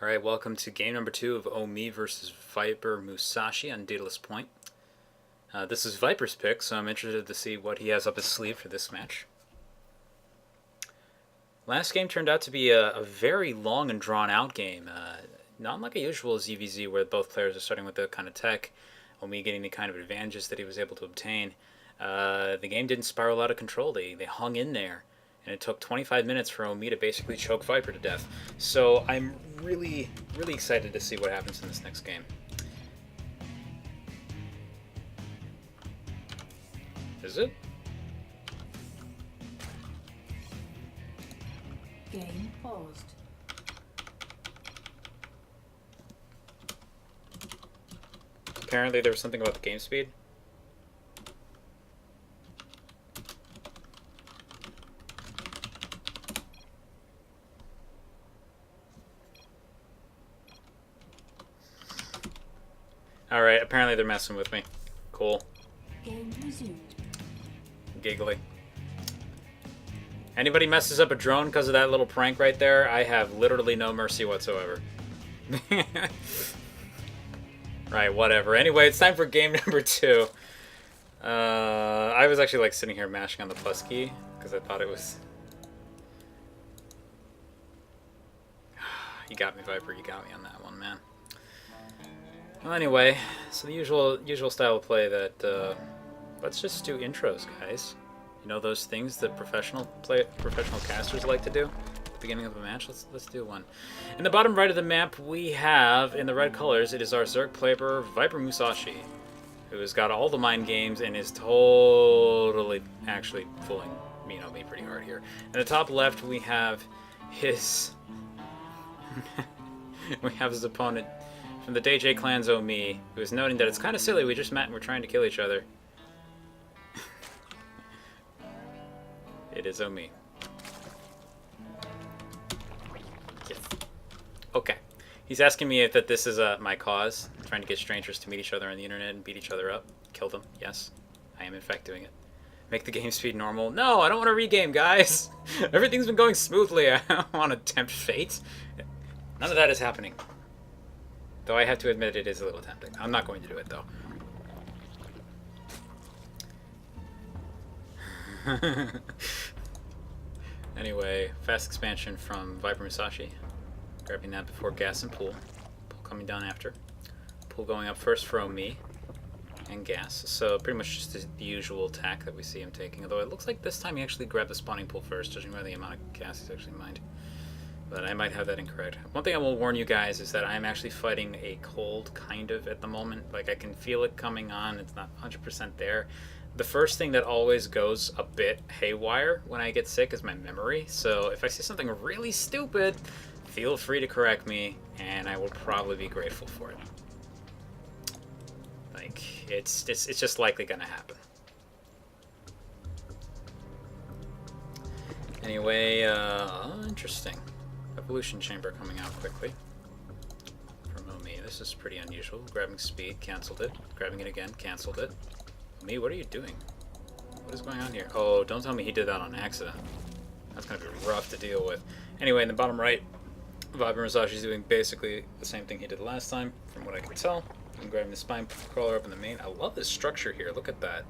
Alright, welcome to game number 2 of Omee versus ViperMusashi on Daedalus Point. This is Viper's pick, so I'm interested to see what he has up his sleeve for this match. Last game turned out to be a very long and drawn-out game. Not like a usual ZVZ where both players are starting with the kind of tech, Omee getting the kind of advantages that he was able to obtain. The game didn't spiral out of control. They hung in there. And it took 25 minutes for Omee to basically choke Viper to death. So I'm really excited to see what happens in this next game. Is it? Game paused. Apparently there was something about the game speed. Alright, apparently they're messing with me. Cool. Game resumed. Giggly. Anybody messes up a drone because of that little prank right there, I have literally no mercy whatsoever. Right, whatever. Anyway, it's time for game number 2. I was actually like sitting here mashing on the plus key because I thought it was... You got me, Viper. You got me on that one, man. Well, anyway, so the usual style of play that, let's just do intros, guys. You know those things that professional casters like to do at the beginning of a match? Let's do one. In the bottom right of the map, we have, in the red colors, it is our Zerg player, ViperMusashi, who has got all the mind games and is totally actually fooling me pretty hard here. In the top left, we have his... we have his opponent from the DJ Clan's Omee, who is noting that it's kind of silly, we just met and we're trying to kill each other. It is Omee. Yes. Okay. He's asking me if this is my cause, trying to get strangers to meet each other on the internet and beat each other up. Kill them. Yes. I am in fact doing it. Make the game speed normal. No, I don't want to regame, guys. Everything's been going smoothly. I don't want to tempt fate. None of that is happening. Though I have to admit it is a little tempting. I'm not going to do it, though. Anyway, fast expansion from ViperMusashi. Grabbing that before gas and pool. Pool coming down after. Pool going up first for Omee. And gas. So pretty much just the usual tack that we see him taking. Although it looks like this time he actually grabbed the spawning pool first, judging by the amount of gas he's actually mined. But I might have that incorrect. One thing I will warn you guys is that I'm actually fighting a cold, kind of, at the moment. Like, I can feel it coming on. It's not 100% there. The first thing that always goes a bit haywire when I get sick is my memory. So if I see something really stupid, feel free to correct me, and I will probably be grateful for it. Like, it's just likely going to happen. Anyway, interesting. Evolution Chamber coming out quickly from Omee. This is pretty unusual. Grabbing speed, cancelled it. Grabbing it again, cancelled it. Omee, what are you doing? What is going on here? Oh, don't tell me he did that on accident. That's going to be rough to deal with. Anyway, in the bottom right, ViperMusashi is doing basically the same thing he did last time, from what I can tell. I'm grabbing the spine crawler up in the main. I love this structure here. Look at that.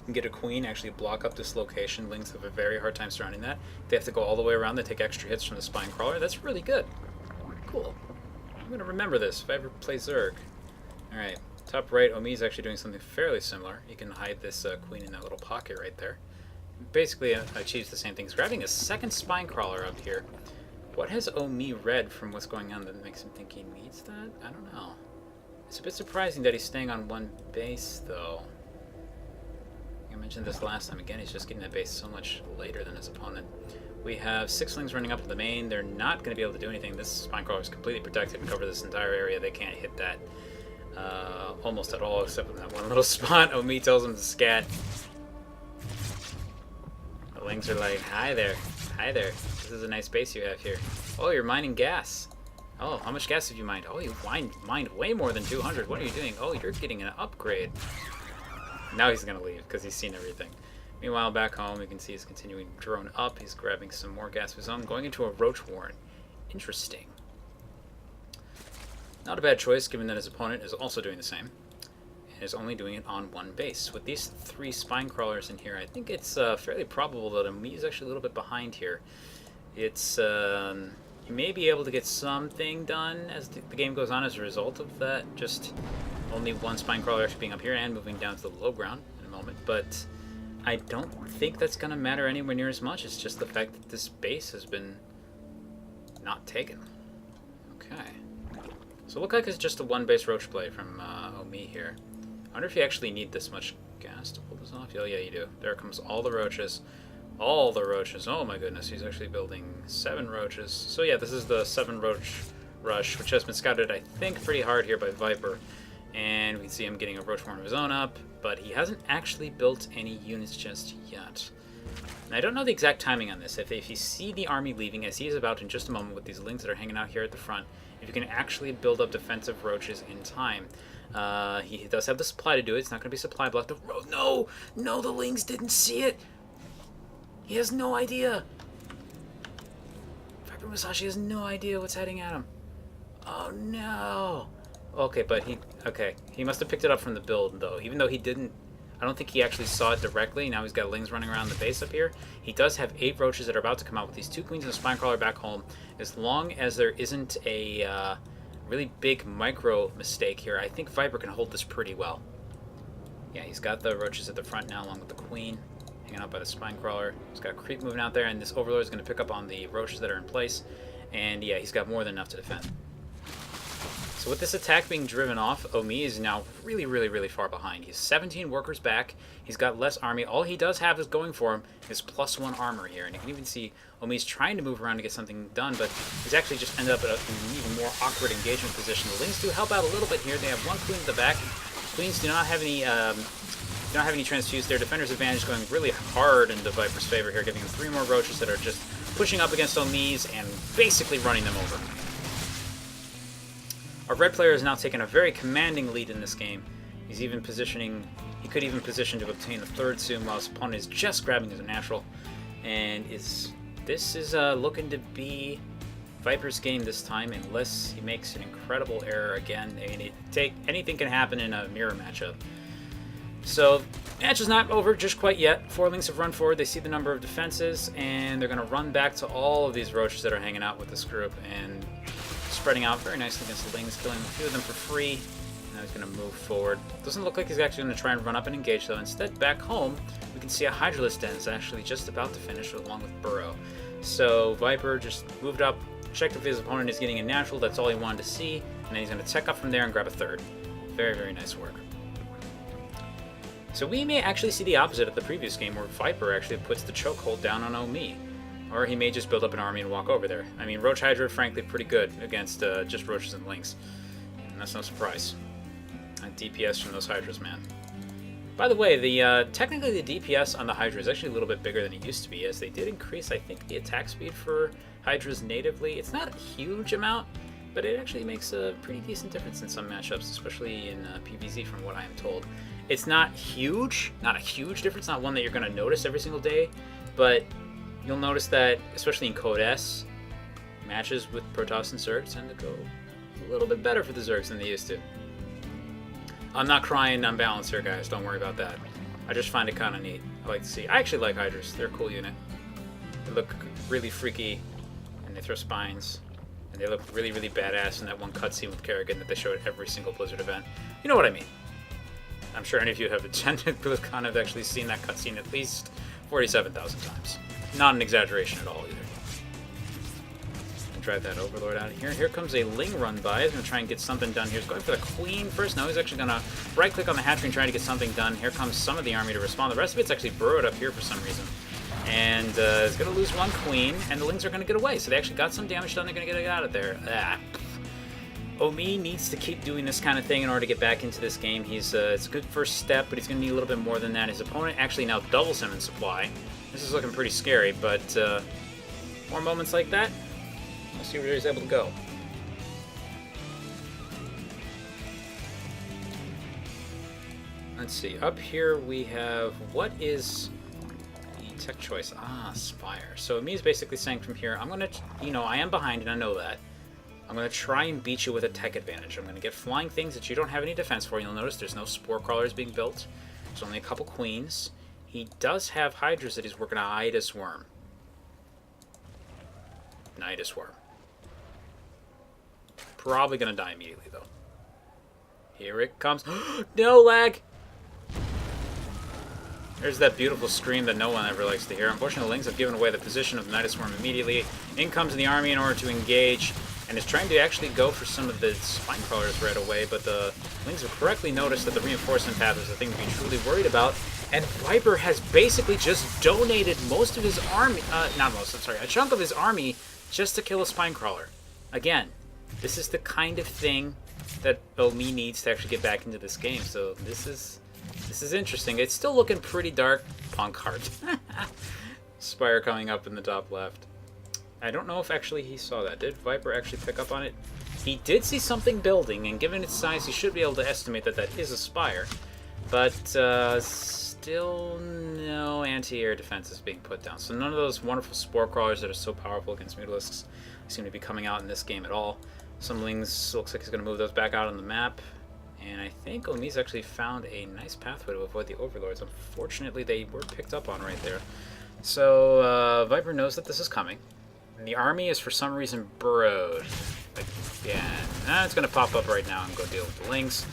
Can get a queen, actually block up this location. Lings have a very hard time surrounding that. They have to go all the way around. They take extra hits from the spine crawler. That's really good. Cool. I'm going to remember this if I ever play Zerg. Alright, top right, Omee's actually doing something fairly similar. You can hide this queen in that little pocket right there. Basically, achieves the same thing. He's grabbing a second spine crawler up here. What has Omee read from what's going on that makes him think he needs that? I don't know. It's a bit surprising that he's staying on one base, though. I mentioned this last time. Again, he's just getting that base so much later than his opponent. We have 6 Lings running up to the main. They're not going to be able to do anything. This spine crawler is completely protected and cover this entire area. They can't hit that almost at all, except in that one little spot. Omee tells him to scat. The Lings are like, hi there. Hi there. This is a nice base you have here. Oh, you're mining gas. Oh, how much gas have you mined? Oh, you mined way more than 200. What are you doing? Oh, you're getting an upgrade. Now he's going to leave because he's seen everything. Meanwhile, back home, you can see he's continuing to drone up. He's grabbing some more gas of his own, going into a roach warren. Interesting. Not a bad choice, given that his opponent is also doing the same. And is only doing it on one base. With these 3 spine crawlers in here, I think it's fairly probable that Omee is actually a little bit behind here. It's he may be able to get something done as the game goes on as a result of that. Just only 1 spine crawler actually being up here and moving down to the low ground in a moment. But I don't think that's going to matter anywhere near as much. It's just the fact that this base has been not taken. Okay. So it looks like it's just a 1 base roach play from Omee here. I wonder if you actually need this much gas to pull this off. Oh yeah, you do. There comes all the roaches. All the roaches. Oh my goodness, he's actually building 7 roaches. So yeah, this is the 7 roach rush, which has been scouted, I think, pretty hard here by Viper. And we can see him getting a roach farm of his own up, but he hasn't actually built any units just yet. And I don't know the exact timing on this. If you see the army leaving, as he is about in just a moment with these lings that are hanging out here at the front, if you can actually build up defensive roaches in time. He does have the supply to do it. It's not going to be supply blocked. No! No, the lings didn't see it! He has no idea. ViperMusashi has no idea what's heading at him. Oh no. Okay, but he must have picked it up from the build though. Even though he didn't, I don't think he actually saw it directly. Now he's got lings running around the base up here. He does have 8 roaches that are about to come out with these 2 queens and a spine crawler back home. As long as there isn't a really big micro mistake here, I think Viper can hold this pretty well. Yeah, he's got the roaches at the front now along with the queen. Hanging out by the spine crawler. He's got a creep moving out there, and this overlord is going to pick up on the roaches that are in place. And yeah, he's got more than enough to defend. So with this attack being driven off, Omee is now really far behind. He's 17 workers back. He's got less army. All he does have is going for him is +1 armor here. And you can even see Omee's trying to move around to get something done, but he's actually just ended up in an even more awkward engagement position. The lings do help out a little bit here. They have 1 queen at the back. Queens do not have any transfuse. Their defender's advantage going really hard into Viper's favor here, giving him 3 more roaches that are just pushing up against Omee's and basically running them over. Our red player has now taken a very commanding lead in this game. He's even positioning, he could even position to obtain the 3rd soon while his opponent is just grabbing as a natural. And this is looking to be Viper's game this time, unless he makes an incredible error again. I mean, anything can happen in a mirror matchup. So, match is not over just quite yet. 4 lings have run forward. They see the number of defenses, and they're going to run back to all of these roaches that are hanging out with this group and spreading out very nicely against the lings, killing a few of them for free. Now he's going to move forward. Doesn't look like he's actually going to try and run up and engage, though. Instead, back home, we can see a Hydralisk den is actually just about to finish along with Burrow. So Viper just moved up, checked if his opponent is getting a natural. That's all he wanted to see. And then he's going to tech up from there and grab a 3rd. Very nice work. So we may actually see the opposite of the previous game, where Viper actually puts the chokehold down on Omee. Or he may just build up an army and walk over there. I mean, Roach Hydra, frankly, pretty good against just roaches and lings. And that's no surprise. That DPS from those Hydras, man. By the way, technically the DPS on the Hydra is actually a little bit bigger than it used to be, as they did increase, I think, the attack speed for Hydras natively. It's not a huge amount, but it actually makes a pretty decent difference in some matchups, especially in PvZ from what I am told. It's not huge, not a huge difference, not one that you're going to notice every single day, but you'll notice that, especially in Code S, matches with Protoss and Zergs tend to go a little bit better for the Zergs than they used to. I'm not crying unbalanced here, guys. Don't worry about that. I just find it kind of neat. I like to see. I actually like Hydras. They're a cool unit. They look really freaky, and they throw spines, and they look really badass in that one cutscene with Kerrigan that they show at every single Blizzard event. You know what I mean. I'm sure any of you have attended BlizzCon have actually seen that cutscene at least 47,000 times. Not an exaggeration at all, either. And drive that Overlord out of here. Here comes a Ling run by. He's going to try and get something done here. He's going for the Queen first. No, he's actually going to right-click on the hatchery and try to get something done. Here comes some of the army to respond. The rest of it's actually burrowed up here for some reason. And he's going to lose 1 Queen, and the Lings are going to get away. So they actually got some damage done. They're going to get it out of there. Omee needs to keep doing this kind of thing in order to get back into this game. It's a good first step, but he's going to need a little bit more than that. His opponent actually now doubles him in supply. This is looking pretty scary, but more moments like that. Let's see where he's able to go. Let's see. Up here we have, what is the tech choice? Ah, Spire. So Omee is basically saying from here, I'm going to, I am behind and I know that. I'm going to try and beat you with a tech advantage. I'm going to get flying things that you don't have any defense for. You'll notice there's no spore crawlers being built. There's only a couple queens. He does have hydras that he's working on Nidus Worm. Nidus Worm. Probably going to die immediately, though. Here it comes. No lag! There's that beautiful scream that no one ever likes to hear. Unfortunately, the Lings have given away the position of the Nidus Worm immediately. In comes the army in order to engage, and is trying to actually go for some of the spine crawlers right away, but the Lings have correctly noticed that the reinforcement path is the thing to be truly worried about, and Viper has basically just donated most of his army, a chunk of his army just to kill a spine crawler. Again, this is the kind of thing that Omee needs to actually get back into this game, so this is interesting. It's still looking pretty dark. Punk heart. Spire coming up in the top left. I don't know if actually he saw that. Did Viper actually pick up on it? He did see something building, and given its size, he should be able to estimate that that is a spire. But still no anti-air defense is being put down. So none of those wonderful spore crawlers that are so powerful against Mutalisks seem to be coming out in this game at all. Some Lings looks like he's going to move those back out on the map. And I think Omee's actually found a nice pathway to avoid the Overlords. Unfortunately, they were picked up on right there. So, Viper knows that this is coming. And the army is for some reason burrowed. Again. It's going to pop up right now and go deal with the Lings.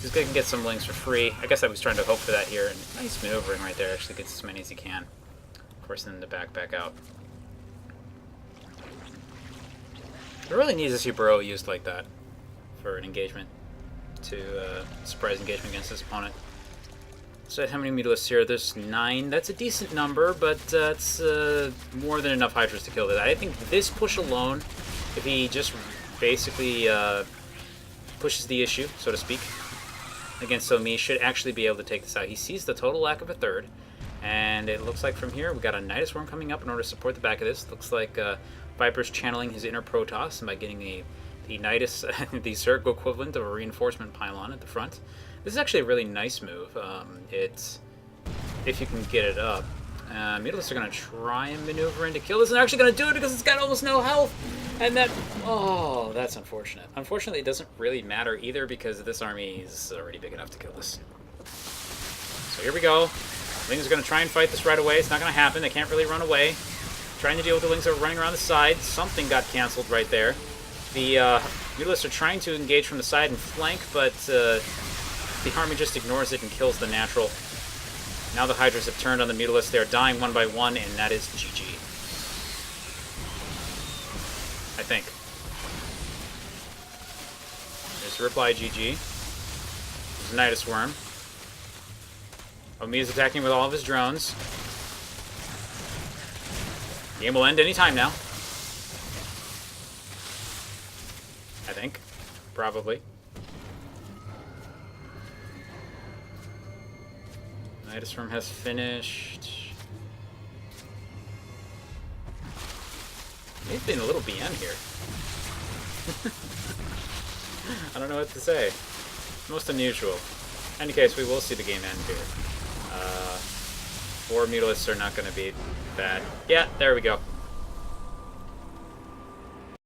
He's going to get some Lings for free. I guess I was trying to hope for that here. And nice maneuvering right there. Actually gets as many as he can. Of course, then the back out. It really needs to see burrow used like that for an engagement. To surprise engagement against his opponent. So how many Mutalisks here? There's 9. That's a decent number, but it's more than enough Hydras to kill that. I think this push alone, if he just basically pushes the issue, so to speak, against Omee, should actually be able to take this out. He sees the total lack of a third, and it looks like from here, we've got a Nidus Worm coming up in order to support the back of this. Looks like Viper's channeling his inner Protoss, and by getting the Nidus, the Zerg equivalent of a reinforcement pylon at the front. This is actually a really nice move. It's if you can get it up. Mutalisks are going to try and maneuver in to kill this, and they're actually going to do it because it's got almost no health. And that, oh, that's unfortunate. Unfortunately, it doesn't really matter either because this army is already big enough to kill this. So here we go. Lings are going to try and fight this right away. It's not going to happen. They can't really run away. Trying to deal with the Lings that are running around the side. Something got canceled right there. The Mutalisks are trying to engage from the side and flank, but the army just ignores it and kills the natural. Now the Hydras have turned on the Mutalisks. They are dying one by one, and that is GG. I think. There's the reply GG. There's a Nidus Worm. Omee is attacking with all of his drones. The game will end any time now. I think. Probably. Nidus Worm has finished. He's been a little BN here. I don't know what to say. Most unusual. In any case, we will see the game end here. 4 Mutalisks are not going to be bad. Yeah, there we go.